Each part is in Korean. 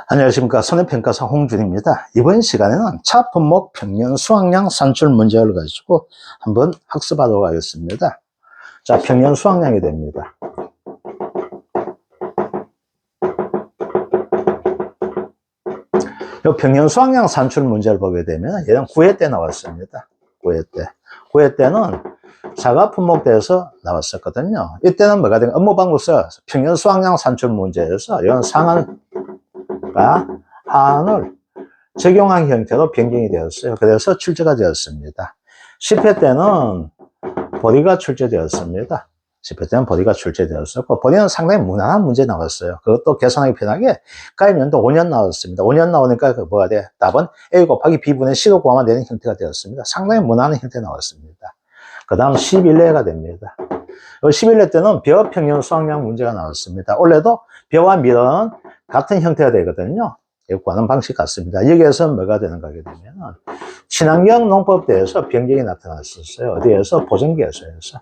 안녕하십니까. 손해평가사 홍준입니다. 이번 시간에는 차 품목 평년 수확량 산출 문제를 가지고 한번 학습하도록 하겠습니다. 자, 평년 수확량이 됩니다. 이 평년 수확량 산출 문제를 보게 되면 얘는 9회 때 나왔습니다. 9회 때. 9회 때는 사과 품목대에서 나왔었거든요. 이때는 뭐가 되면 업무방법서 평년 수확량 산출 문제에서 이런 상한을 하한을 적용한 형태로 변경이 되었어요. 그래서 출제가 되었습니다. 10회 때는 보리가 출제되었습니다. 10회 때는 보리가 출제되었었고, 보리는 상당히 무난한 문제 나왔어요. 그것도 계산하기 편하게 가입연도 5년 나왔습니다. 5년 나오니까 뭐가 돼? 답은 A 곱하기 B분의 C로 구하면 되는 형태가 되었습니다. 상당히 무난한 형태 나왔습니다. 그 다음 11회가 됩니다. 11회 때는 벼 평년 수확량 문제가 나왔습니다. 원래도 벼와 밀은 같은 형태가 되거든요. 구하는 방식 같습니다. 여기에서 뭐가 되는가 하게 되면 친환경 농법대에서 변경이 나타났었어요. 어디에서? 보정계에서에서.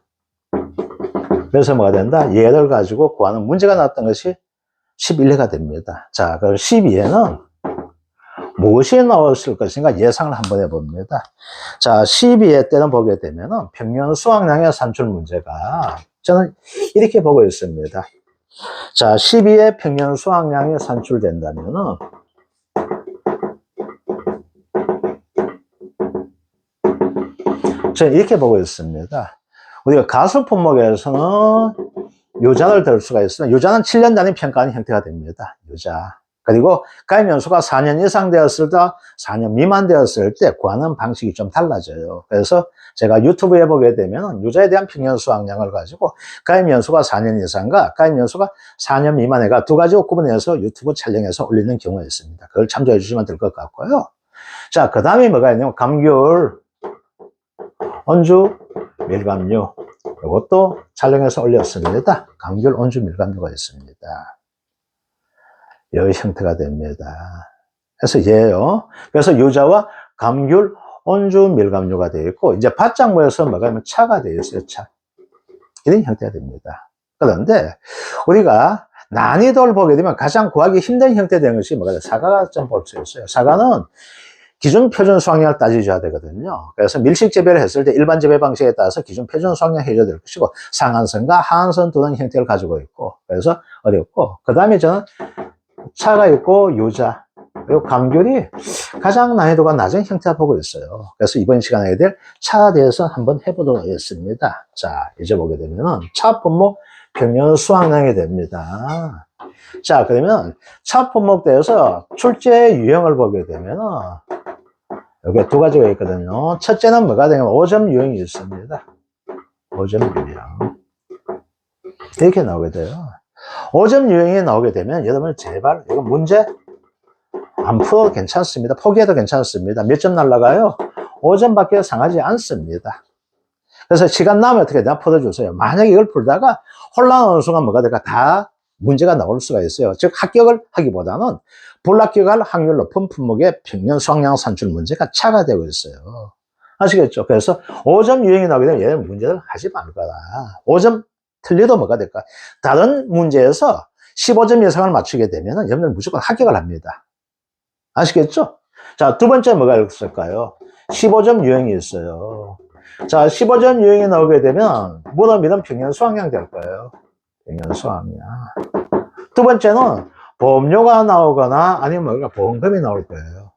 그래서 뭐가 된다? 얘를 가지고 구하는 문제가 나왔던 것이 11회가 됩니다. 자, 그럼 12회는 무엇이 나왔을 것인가 예상을 한번 해봅니다. 자, 12회 때는 보게 되면은 평년 수확량의 산출 문제가 저는 이렇게 보고 있습니다. 자, 12회 평년 수확량이 산출된다면은 저는 이렇게 보고 있습니다. 우리가 가수 품목에서는 유자를 들 수가 있으나 유자는 7년 단위 평가하는 형태가 됩니다. 유자. 그리고 가입 연수가 4년 이상 되었을 때, 4년 미만 되었을 때 구하는 방식이 좀 달라져요. 그래서 제가 유튜브에 보게 되면 유자에 대한 평년 수확량을 가지고 가입 연수가 4년 이상과 가입 연수가 4년 미만에가 두 가지 구분해서 유튜브 촬영해서 올리는 경우가 있습니다. 그걸 참조해 주시면 될 것 같고요. 자, 그 다음에 뭐가 있냐면 감귤, 온주, 밀감류. 이것도 촬영해서 올렸습니다. 감귤, 온주, 밀감류가 있습니다. 이 형태가 됩니다. 그래서 얘예요. 그래서 유자와 감귤, 온주, 밀감류가 되어 있고, 이제 밭작물에서 뭐가 있냐면 차가 되어 있어요. 차. 이런 형태가 됩니다. 그런데 우리가 난이도를 보게 되면 가장 구하기 힘든 형태 된 것이 뭐가 돼요? 사과가 좀 볼 수 있어요. 사과는 기준 표준 수확량을 따져줘야 되거든요. 그래서 밀식 재배를 했을 때 일반 재배 방식에 따라서 기준 표준 수확량 해줘야 될 것이고, 상한선과 하한선 두 형태를 가지고 있고, 그래서 어렵고, 그 다음에 저는 차가 있고 유자, 그리고 감귤이 가장 난이도가 낮은 형태를 보고 있어요. 그래서 이번 시간에 될 차에 대해서 한번 해보도록 하겠습니다. 자, 이제 보게 되면은 차 품목 평년 수확량이 됩니다. 자, 그러면 차 품목대에서 출제 유형을 보게 되면은 여기 두 가지가 있거든요. 첫째는 뭐가 되냐면 5점 유형이 있습니다. 5점 유형. 이렇게 나오게 돼요. 5점 유형이 나오게 되면 여러분 제발 이거 문제 안 풀어도 괜찮습니다. 포기해도 괜찮습니다. 몇 점 날라가요? 5점밖에 상하지 않습니다. 그래서 시간 나면 어떻게 되나 풀어주세요. 만약에 이걸 풀다가 혼란하는 순간 뭐가 될까? 다 문제가 나올 수가 있어요. 즉 합격을 하기보다는 불합격할 확률 높은 품목의 평년 수확량 산출 문제가 차가 되고 있어요. 아시겠죠? 그래서 5점 유형이 나오게 되면 얘는 문제를 하지 말 거라. 5점 틀려도 뭐가 될까? 다른 문제에서 15점 이상을 맞추게 되면 여러분들 무조건 합격을 합니다. 아시겠죠? 자, 두 번째 뭐가 있을까요? 15점 유형이 있어요. 자, 15점 유형이 나오게 되면 물어미는 평년 수확량 될 거예요. 평년 수확량. 두 번째는 보험료가 나오거나 아니면 뭐가 보험금이 나올 거예요.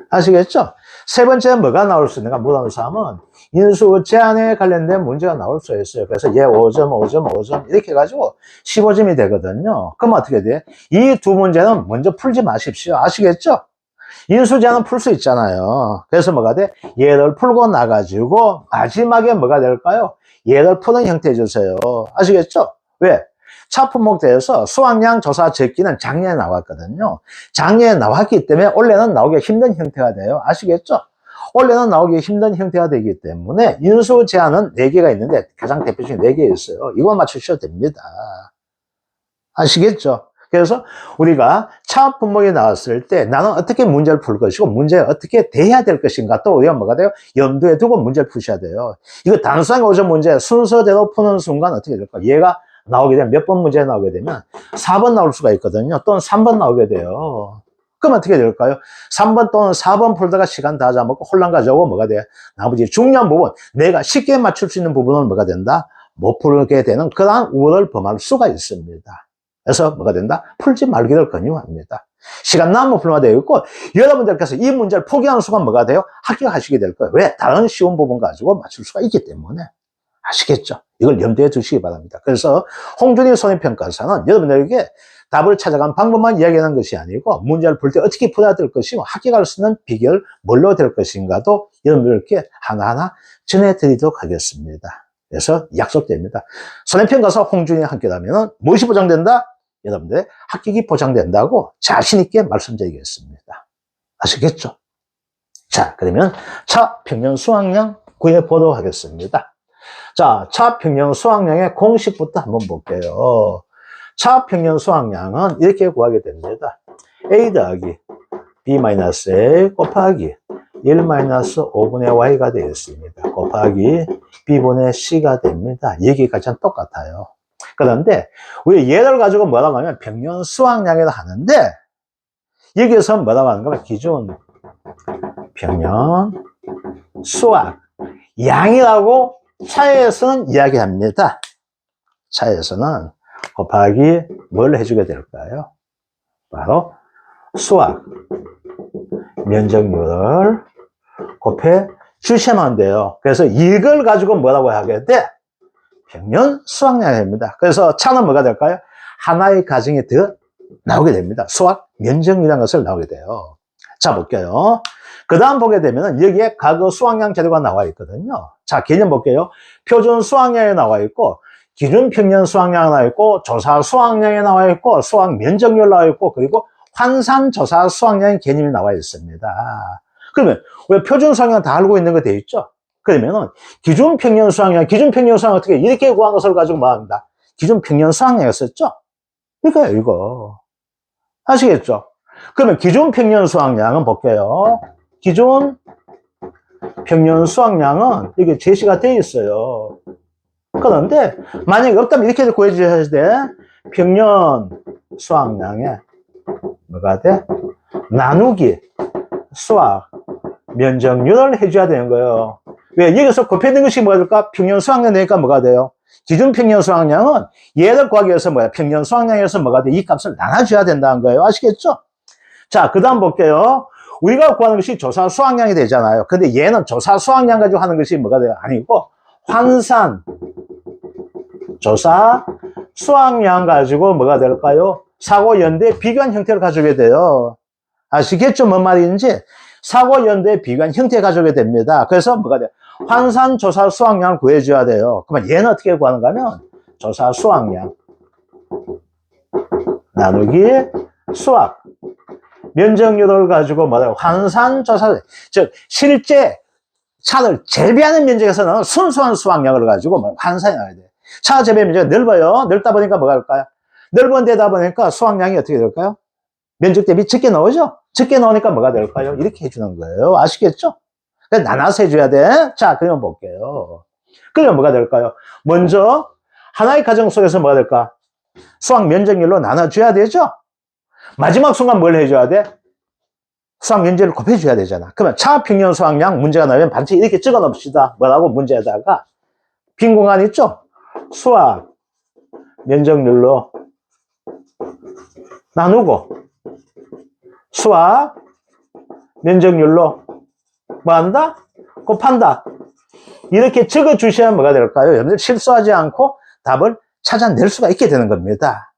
아시겠죠? 세 번째는 뭐가 나올 수 있는가? 물어보는 사람은 인수 제한에 관련된 문제가 나올 수 있어요. 그래서 얘 5점, 5점, 5점 이렇게 해가지고 15점이 되거든요. 그럼 어떻게 돼? 이 두 문제는 먼저 풀지 마십시오. 아시겠죠? 인수 제한은 풀 수 있잖아요. 그래서 뭐가 돼? 얘를 풀고 나가지고 마지막에 뭐가 될까요? 얘를 푸는 형태 해주세요. 아시겠죠? 왜? 차 품목대에서 수확량 조사 적기는 작년에 나왔거든요. 작년에 나왔기 때문에 올해는 나오기 힘든 형태가 돼요. 아시겠죠? 올해는 나오기 힘든 형태가 되기 때문에 인수 제한은 4개가 있는데 가장 대표적인 4개 있어요. 이거 맞추셔도 됩니다. 아시겠죠? 그래서 우리가 차 품목이 나왔을 때 나는 어떻게 문제를 풀 것이고 문제에 어떻게 대해야 될 것인가 또 우리가 뭐가 돼요? 염두에 두고 문제를 푸셔야 돼요. 이거 단순하게 5점 문제 순서대로 푸는 순간 어떻게 될까? 얘가 나오게 되면 몇 번 문제 나오게 되면 4번 나올 수가 있거든요. 또는 3번 나오게 돼요. 그럼 어떻게 될까요? 3번 또는 4번 풀다가 시간 다 잡아먹고 혼란 가져오고 뭐가 돼? 나머지 중요한 부분, 내가 쉽게 맞출 수 있는 부분은 뭐가 된다? 못 풀게 되는 그러한 우려를 범할 수가 있습니다. 그래서 뭐가 된다? 풀지 말기를 권유합니다. 시간 남으면 풀면 되어 있고, 여러분들께서 이 문제를 포기하는 순간 뭐가 돼요? 합격하시게 될 거예요. 왜? 다른 쉬운 부분 가지고 맞출 수가 있기 때문에. 아시겠죠? 이걸 염두에 두시기 바랍니다. 그래서 홍준희 손해평가사는 여러분들에게 답을 찾아가는 방법만 이야기하는 것이 아니고 문제를 풀 때 어떻게 풀어야 될 것이고 합격할 수 있는 비결 뭘로 될 것인가도 여러분들께 하나하나 전해드리도록 하겠습니다. 그래서 약속됩니다. 손해평가사 홍준희 함께라면 무엇이 보장된다? 여러분들의 합격이 보장된다고 자신 있게 말씀드리겠습니다. 아시겠죠? 자, 그러면 차평년 수학량 구해보도록 하겠습니다. 자, 차평년 수학량의 공식부터 한번 볼게요. 차평년 수학량은 이렇게 구하게 됩니다. a 더하기 b-a 곱하기 1-5분의 y가 되겠습니다. 곱하기 b분의 c가 됩니다. 여기까지는 똑같아요. 그런데 우리 얘를 가지고 뭐라고 하면 평년 수학량이라고 하는데 여기에서 뭐라고 하는 거면 기준 평년 수학 양이라고 차에서는 이야기합니다. 차에서는 곱하기 뭘 해주게 될까요? 바로 수학 면적률을 곱해 주시면 돼요. 그래서 이걸 가지고 뭐라고 하게 돼? 평년 수학량입니다. 그래서 차는 뭐가 될까요? 하나의 가정이 더 나오게 됩니다. 수학 면적률이라는 것을 나오게 돼요. 자, 볼게요. 그 다음 보게 되면 여기에 과거 수학량 재료가 나와 있거든요. 자, 개념 볼게요. 표준 수학량에 나와 있고 기준 평년 수학량에 나와 있고 조사 수학량에 나와 있고 수학 면적률 나와 있고 그리고 환산 조사 수학량의 개념이 나와 있습니다. 그러면 왜 표준 수학량 다 알고 있는 거 돼 있죠? 그러면은 기준 평년 수학량 어떻게 이렇게 구한 것을 가지고 뭐 합니다? 기준 평년 수학량이었었죠? 이거예요, 이거. 아시겠죠? 그러면 기준 평년 수학량은 볼게요. 기준 평년 수학량은 이게 제시가 되어 있어요. 그런데 만약에 없다면 이렇게 구해주셔야 돼. 평년 수학량에 뭐가 돼? 나누기 수학 면적률을 해줘야 되는 거예요. 왜? 여기서 곱해진 것이 뭐가 될까? 평년 수학량 되니까 뭐가 돼요? 기준 평년 수학량은 얘를 구하기 위해서 뭐야? 평년 수학량에서 뭐가 돼? 이 값을 나눠줘야 된다는 거예요. 아시겠죠? 자, 그 다음 볼게요. 우리가 구하는 것이 조사 수학량이 되잖아요. 근데 얘는 조사 수학량 가지고 하는 것이 뭐가 돼요? 아니고 환산 조사 수학량 가지고 뭐가 될까요? 사고 연대 비교한 형태를 가지게 돼요. 아시겠죠? 뭔 말인지? 사고 연대 비교한 형태 가지게 됩니다. 그래서 뭐가 돼요? 환산 조사 수학량을 구해줘야 돼요. 그러면 얘는 어떻게 구하는가 하면 조사 수학량 나누기 수학 면적률을 가지고 뭐라고 환산 조사 즉 실제 차를 재배하는 면적에서는 순수한 수학량을 가지고 뭐 환산해야 돼. 차 재배 면적이 넓어요. 넓다 보니까 뭐가 될까요? 넓은 데다 보니까 수학량이 어떻게 될까요? 면적 대비 적게 나오죠? 적게 나오니까 뭐가 될까요? 이렇게 해주는 거예요. 아시겠죠? 나눠서 해줘야 돼. 자, 그러면 볼게요. 그러면 뭐가 될까요? 먼저 하나의 가정 속에서 뭐가 될까? 수학 면적률로 나눠줘야 되죠? 마지막 순간 뭘 해줘야 돼? 수학 면적을 곱해줘야 되잖아. 그러면 차평년 수학량 문제가 나오면 반드시 이렇게 찍어 놓읍시다. 뭐라고 문제에다가 빈 공간 있죠? 수학 면적률로 나누고 수학 면적률로 뭐 한다? 곱한다. 이렇게 적어 주셔야 뭐가 될까요? 여러분들 실수하지 않고 답을 찾아낼 수가 있게 되는 겁니다.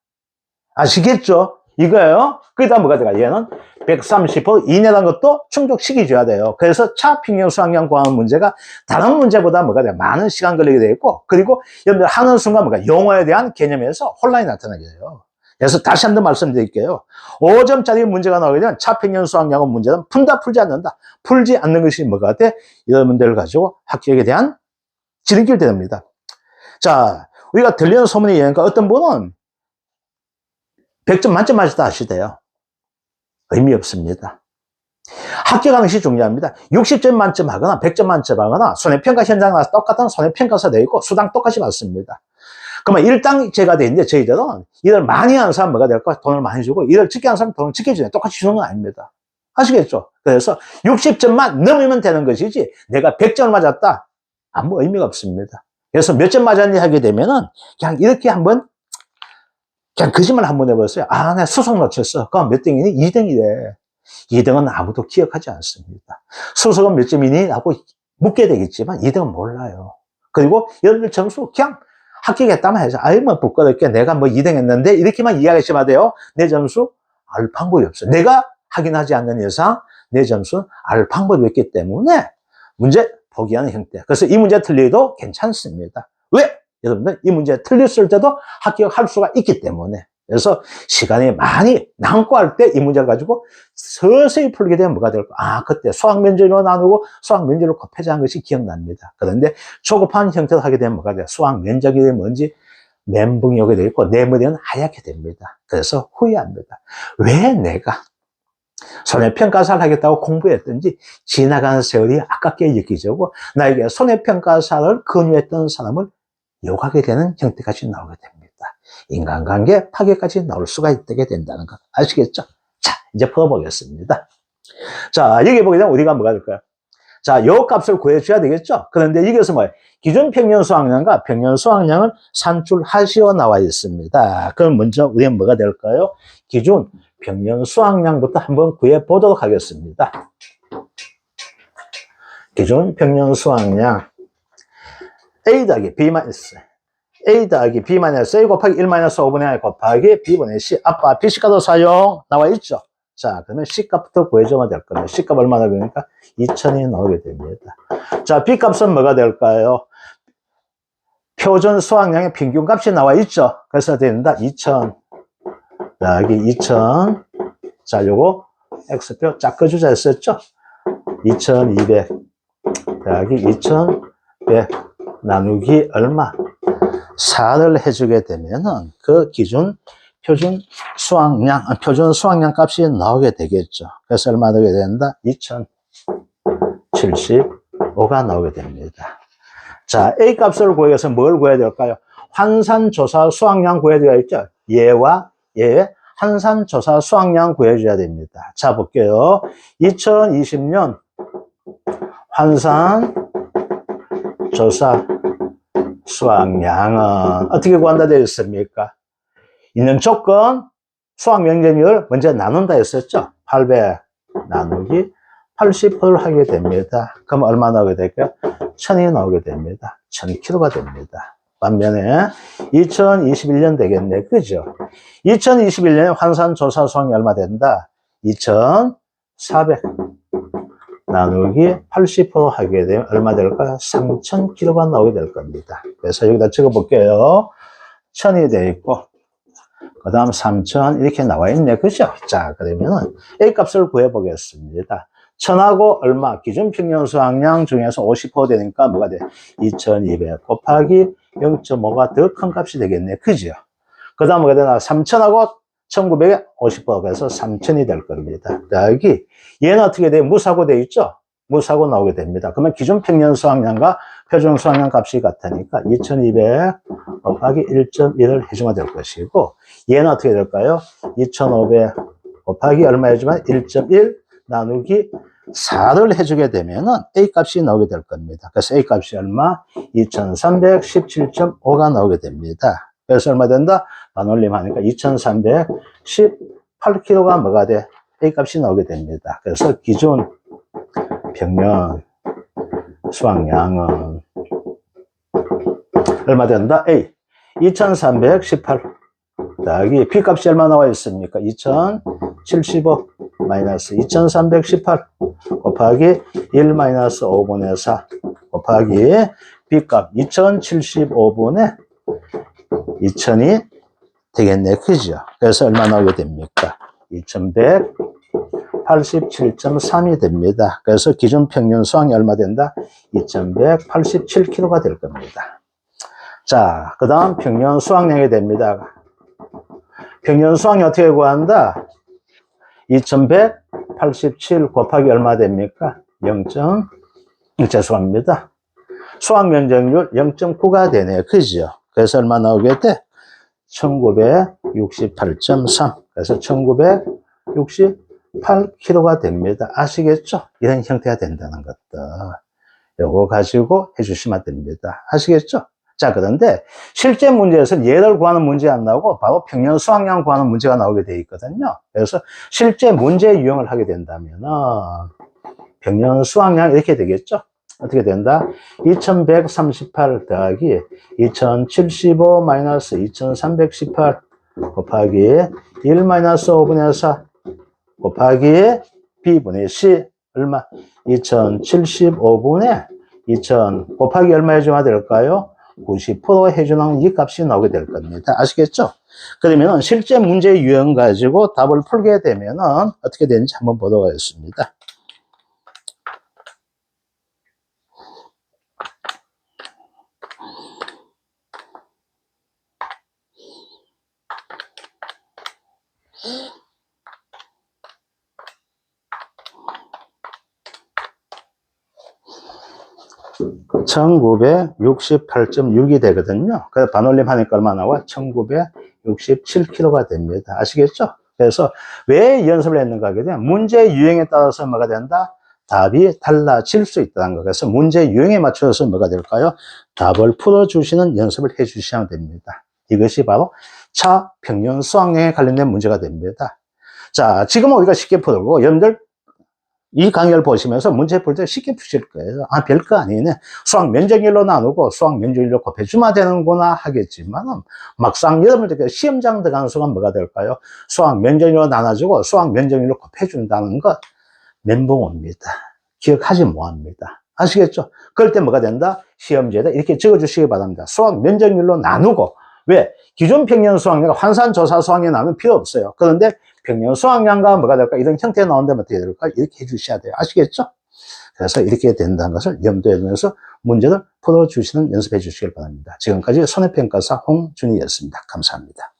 아시겠죠? 이거예요. 그러다 뭐가 될까? 얘는 130% 이내라는 것도 충족시켜줘야 돼요. 그래서 차평년 수학량 구하는 문제가 다른 문제보다 뭐가 돼요? 많은 시간 걸리게 되어 있고, 그리고 여러분들 하는 순간 뭐가 용어에 대한 개념에서 혼란이 나타나게 돼요. 그래서 다시 한 번 말씀드릴게요. 5점짜리 문제가 나오게 되면 차평년 수학량은 문제는 푼다, 풀지 않는다. 풀지 않는 것이 뭐가 돼? 여러분들을 가지고 합격에 대한 지름길 됩니다. 자, 우리가 들리는 소문에 의하니까 어떤 분은 100점 만점 맞았다 하시대요. 의미 없습니다. 합격하는 것이 중요합니다. 60점 만점 하거나 100점 만점 하거나 손해평가 현장 나서 똑같은 손해평가서 되어 있고 수당 똑같이 받습니다. 그러면 일당제가 돼 있는데 저희들은 일을 많이 하는 사람 뭐가 될까? 돈을 많이 주고 일을 적게 하는 사람 돈을 적게 주네. 똑같이 주는 건 아닙니다. 아시겠죠? 그래서 60점만 넘으면 되는 것이지 내가 100점을 맞았다? 아무 의미가 없습니다. 그래서 몇 점 맞았니 하게 되면은 그냥 이렇게 한번 그냥 거짓말 한번 해봤어요. 아, 내가 수석 놓쳤어. 그럼 몇 등이니? 2등이래. 2등은 아무도 기억하지 않습니다. 수석은 몇 점이니? 하고 묻게 되겠지만 2등은 몰라요. 그리고 여러분들 점수 그냥 합격했다만 해서 아이 뭐 부끄럽게 내가 뭐 2등 했는데 이렇게만 이야기하시면 돼요. 내 점수 알 방법이 없어요. 내가 확인하지 않는 이상 내 점수는 알 방법이 없기 때문에 문제 포기하는 형태. 그래서 이 문제 틀려도 괜찮습니다. 왜? 여러분들 이 문제 틀렸을 때도 합격할 수가 있기 때문에. 그래서 시간이 많이 남고 할 때 이 문제를 가지고 서서히 풀게 되면 뭐가 될까? 아, 그때 수학 면제로 나누고 수학 면제로 곱해지한 것이 기억납니다. 그런데 조급한 형태로 하게 되면 뭐가 돼요? 수학 면적이 뭔지 멘붕이 오게 되고 내 머리는 하얗게 됩니다. 그래서 후회합니다. 왜 내가 손해평가사를 하겠다고 공부했던지 지나가는 세월이 아깝게 느껴지고 나에게 손해평가사를 권유했던 사람을 욕하게 되는 형태까지 나오게 됩니다. 인간관계 파괴까지 나올 수가 있게 된다는 것 아시겠죠? 자, 이제 풀어보겠습니다. 자, 여기 보게 되면 우리가 뭐가 될까요? 자, 요 값을 구해줘야 되겠죠? 그런데 여기서 뭐예요? 기준 평년 수확량과 평년 수확량을 산출하시오 나와 있습니다. 그럼 먼저 우리는 뭐가 될까요? 기준 평년 수확량부터 한번 구해 보도록 하겠습니다. 기준 평년 수확량 A 더하기 B-S A 더하기 B-A 곱하기 1-5분의 2 곱하기 B분의 C 아빠 B씨값도 사용 나와 있죠. 자, 그러면 C값부터 구해줘야 될 겁니다. C값 얼마나 그러니까 2000이 나오게 됩니다. 자, B값은 뭐가 될까요? 표준 수확량의 평균값이 나와 있죠. 그래서 된다 2000 더하기 2000 자, 요거 X표 짝꺼주자 했었죠. 2200 더하기 2100 나누기 얼마? 4를 해주게 되면은 그 기준 표준 수확량 값이 나오게 되겠죠. 그래서 얼마 나오게 된다? 2075가 나오게 됩니다. 자, A 값을 구해서 뭘 구해야 될까요? 환산조사 수확량 구해줘야 있죠. 얘와 얘의 환산조사 수확량 구해줘야 됩니다. 자, 볼게요. 2020년 환산조사 수확량은 어떻게 구한다 되어 있습니까? 있는 조건 수확 면적률 먼저 나눈다 했었죠. 800 나누기 80%를 하게 됩니다. 그럼 얼마 나오게 될까요? 1000이 나오게 됩니다. 1000kg가 됩니다. 반면에 2021년 되겠네. 그죠? 2021년에 환산조사 수확량이 얼마 된다? 2400 나누기 80% 하게 되면 얼마 될까? 3000kg가 나오게 될 겁니다. 그래서 여기다 적어 볼게요. 1000이 되어 있고, 그 다음 3000 이렇게 나와 있네. 그죠? 자, 그러면은 A 값을 구해 보겠습니다. 1000하고 얼마? 기준 평균 수확량 중에서 50% 되니까 뭐가 돼? 2200 곱하기 0.5가 더 큰 값이 되겠네. 그죠? 그 다음 뭐가 되나? 3000하고 1900에 50% 그래서 3000이 될 겁니다. 여기 얘는 어떻게 돼요? 무사고 돼 있죠? 무사고 나오게 됩니다. 그러면 기준 평년 수확량과 표준 수확량 값이 같으니까 2200 곱하기 1.1을 해주면 될 것이고 얘는 어떻게 될까요? 2500 곱하기 얼마 해주면 1.1 나누기 4를 해주게 되면은 A 값이 나오게 될 겁니다. 그래서 A 값이 얼마? 2317.5가 나오게 됩니다. 그래서 얼마 된다? 반올림 하니까 2318kg가 뭐가 돼? A 값이 나오게 됩니다. 그래서 기준 평년 수확량은 얼마 된다? A 2318 더하기 B 값이 얼마 나와 있습니까? 2075 마이너스 2318 곱하기 1 마이너스 5분의 4 곱하기 B 값 2075분의 2000이 되겠네. 그죠? 그래서 얼마 나오게 됩니까? 2187.3이 됩니다. 그래서 기준 평균 수확이 얼마 된다? 2187kg가 될 겁니다. 자, 그 다음 평년 수확량이 됩니다. 평년 수확량 어떻게 구한다? 2187 곱하기 얼마 됩니까? 0. 죄송합니다. 수확 면적률 0.9가 되네요. 그죠? 그래서 얼마 나오게 돼? 1968.3. 그래서 1968kg가 됩니다. 아시겠죠? 이런 형태가 된다는 것들. 요거 가지고 해주시면 됩니다. 아시겠죠? 자, 그런데 실제 문제에서는 얘를 구하는 문제 안 나오고 바로 평년 수확량 구하는 문제가 나오게 되어 있거든요. 그래서 실제 문제 유형을 하게 된다면은 평년 수확량 이렇게 되겠죠? 어떻게 된다? 2138 더하기 2075 마이너스 2318 곱하기 1 마이너스 5분의 4 곱하기 B분의 C 얼마? 2075분의 2000 곱하기 얼마 해주면 될까요? 90% 해주는 이 값이 나오게 될 겁니다. 아시겠죠? 그러면 실제 문제 유형 가지고 답을 풀게 되면은 어떻게 되는지 한번 보도록 하겠습니다. (1968.6이) 되거든요. 그래서 반올림 하니까 얼마 나와? 1967kg가 됩니다. 아시겠죠? 그래서 왜 연습을 했는가 하게 되면 문제 유형에 따라서 뭐가 된다? 답이 달라질 수 있다는 거. 그래서 문제 유형에 맞춰서 뭐가 될까요? 답을 풀어주시는 연습을 해주시면 됩니다. 이것이 바로 차평년 수학량에 관련된 문제가 됩니다. 자, 지금은 우리가 쉽게 풀고 여러분들 이 강의를 보시면서 문제 풀 때 쉽게 푸실 거예요. 아, 별거 아니네. 수학 면적률로 나누고 수학 면적률로 곱해주면 되는구나 하겠지만 막상 여러분들 시험장 들어가는 순간 뭐가 될까요? 수학 면적률로 나눠주고 수학 면적률로 곱해준다는 것 멘붕 옵니다. 기억하지 못합니다. 아시겠죠? 그럴 때 뭐가 된다? 시험지에다 이렇게 적어주시기 바랍니다. 수학 면적률로 나누고 왜? 기존 평년 수학량과 환산조사 수학량이 나오면 필요 없어요. 그런데 평년 수학량과 뭐가 될까? 이런 형태가 나온다면 어떻게 될까? 이렇게 해주셔야 돼요. 아시겠죠? 그래서 이렇게 된다는 것을 염두에 두면서 문제를 풀어주시는 연습해 주시길 바랍니다. 지금까지 손해평가사 홍준희였습니다. 감사합니다.